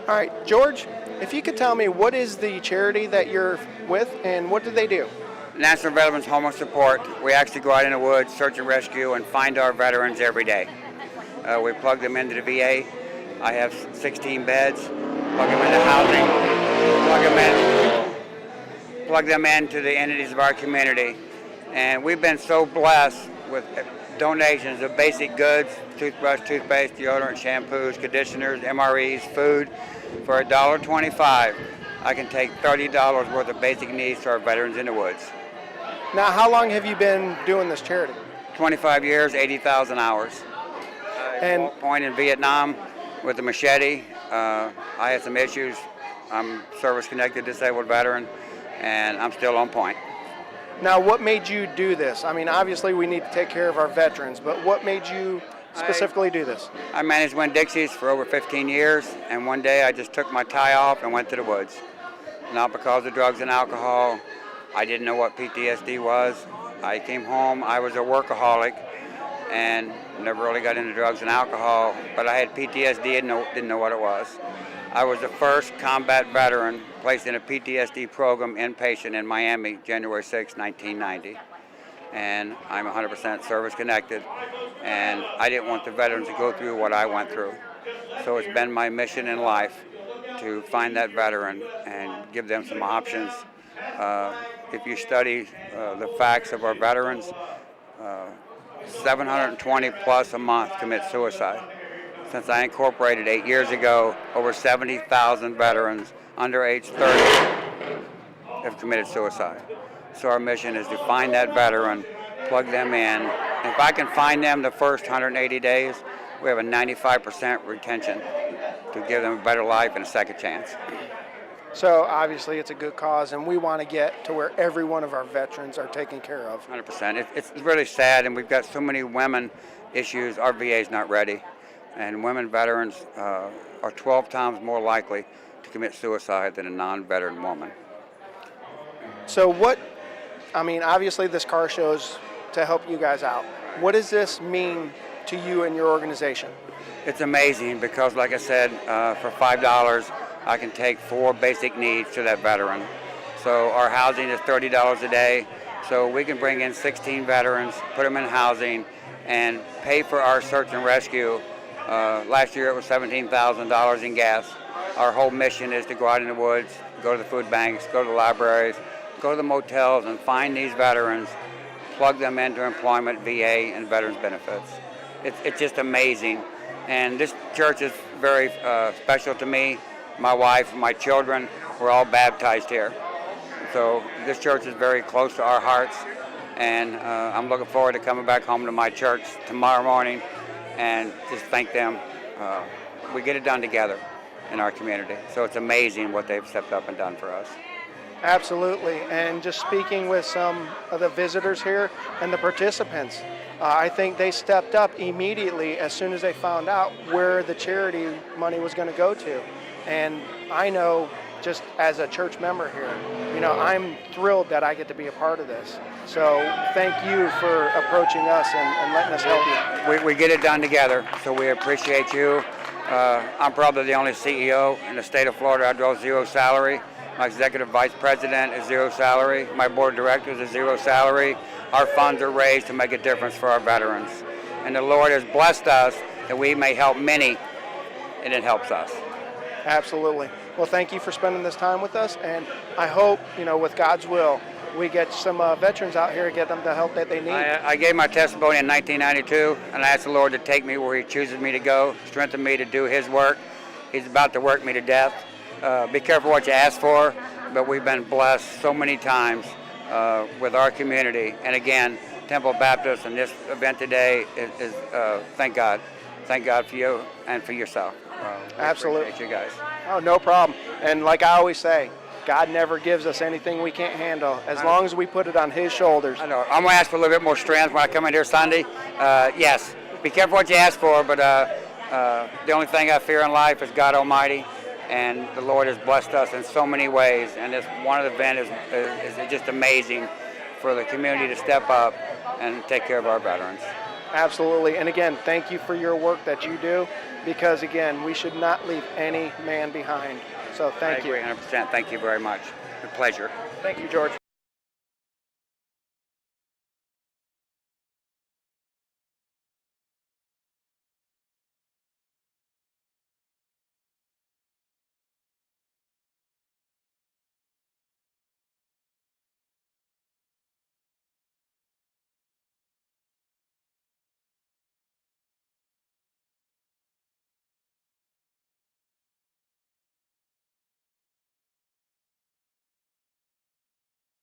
All right, George, if you could tell me what is the charity that you're with and what do they do? National Veterans Home Support. We actually go out in the woods, search and rescue, and find our veterans every day. We plug them into the VA. I have 16 beds. Plug them into housing. Plug them into the entities of our community. And we've been so blessed with donations of basic goods, toothbrush, toothpaste, deodorant, shampoos, conditioners, MREs, food. For $1.25, I can take $30 worth of basic needs to our veterans in the woods. Now, how long have you been doing this charity? 25 years, 80,000 hours. And At point in Vietnam with the machete, I had some issues. I'm service-connected disabled veteran, and I'm still on point. now, what made you do this? I mean, obviously we need to take care of our veterans, but what made you specifically do this? I managed Winn-Dixie's for over 15 years, and one day I just took my tie off and went to the woods. Not because of drugs and alcohol. I didn't know what PTSD was. I came home, I was a workaholic, and never really got into drugs and alcohol, but I had PTSD and didn't know what it was. I was the first combat veteran placed in a PTSD program inpatient in Miami, January 6, 1990. And I'm 100% service connected, and I didn't want the veterans to go through what I went through. So it's been my mission in life to find that veteran and give them some options. If you study the facts of our veterans, 720 plus a month commit suicide. Since I incorporated 8 years ago, over 70,000 veterans under age 30 have committed suicide. So our mission is to find that veteran, plug them in. If I can find them the first 180 days, we have a 95% retention to give them a better life and a second chance. So obviously it's a good cause, and we want to get to where every one of our veterans are taken care of. 100%. It's really sad, and we've got so many women issues. Our VA is not ready, and women veterans are 12 times more likely to commit suicide than a non-veteran woman. So obviously this car show's to help you guys out. What does this mean to you and your organization? It's amazing because, like I said, for $5, I can take 4 basic needs to that veteran. So our housing is $30 a day. So we can bring in 16 veterans, put them in housing, and pay for our search and rescue. Last year it was $17,000 in gas. Our whole mission is to go out in the woods, go to the food banks, go to the libraries, go to the motels and find these veterans, plug them into employment, VA, and veterans benefits. It's just amazing. And this church is very special to me. My wife, my children, we're all baptized here. So this church is very close to our hearts, and I'm looking forward to coming back home to my church tomorrow morning and just thank them. We get it done together in our community. So it's amazing what they've stepped up and done for us. Absolutely, and just speaking with some of the visitors here and the participants, I think they stepped up immediately as soon as they found out where the charity money was going to go to. And I know, just as a church member here, I'm thrilled that I get to be a part of this. So thank you for approaching us and letting us help you. We get it done together, so we appreciate you. I'm probably the only CEO in the state of Florida. I draw zero salary. My executive vice president is zero salary. My board of directors is zero salary. Our funds are raised to make a difference for our veterans. And the Lord has blessed us that we may help many, and it helps us. Absolutely. Well, thank you for spending this time with us, and I hope, with God's will, we get some veterans out here and get them the help that they need. I gave my testimony in 1992, and I asked the Lord to take me where He chooses me to go, strengthen me to do His work. He's about to work me to death. Be careful what you ask for, but we've been blessed so many times with our community. And again, Temple Baptist and this event today is thank God. Thank God for you and for yourself. Absolutely. Appreciate you guys. Oh, no problem. And like I always say, God never gives us anything we can't handle as long as we put it on His shoulders. I know. I'm going to ask for a little bit more strength when I come in here Sunday. Yes, be careful what you ask for, but the only thing I fear in life is God Almighty. And the Lord has blessed us in so many ways. And this one event is just amazing for the community to step up and take care of our veterans. Absolutely. And again, thank you for your work that you do, because again, we should not leave any man behind. So thank you. I agree 100%. Thank you very much. A pleasure. Thank you, George.